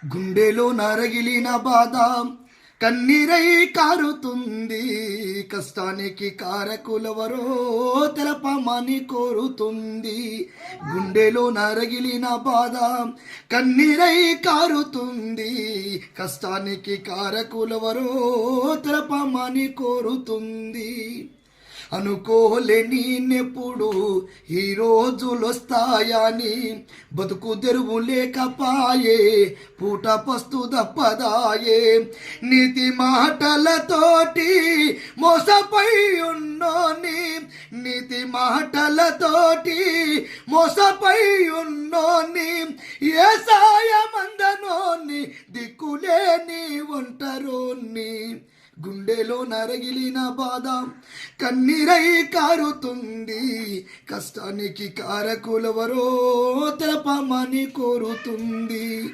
గుండెలో నరగిలిన బాధ కన్నీరై కారుతుంది. కష్టానికి కారకులెవరో తెలపమని కోరుతుంది. గుండెలో నరగిలిన బాధ కన్నీరై కారుతుంది. కష్టానికి కారకులెవరో తెలపమని కోరుతుంది. అనుకోలేని నెప్పుడు ఈ రోజులొస్తాయని, బతుకు తెరువు లేకపాయే, పూట పస్తు దప్పదాయే. నీతి మాటలతోటి మోసపై ఉన్నోని, నీతి మాటలతోటి మోసపై ఉన్నోని, ఏ సాయమందనోని దిక్కులేని ఒంటరోని. గుండెలో నరగిలిన బాధ కన్నీరై కారుతుంది. కష్టానికి కారకులెవరో తెలపమని కోరుతుంది.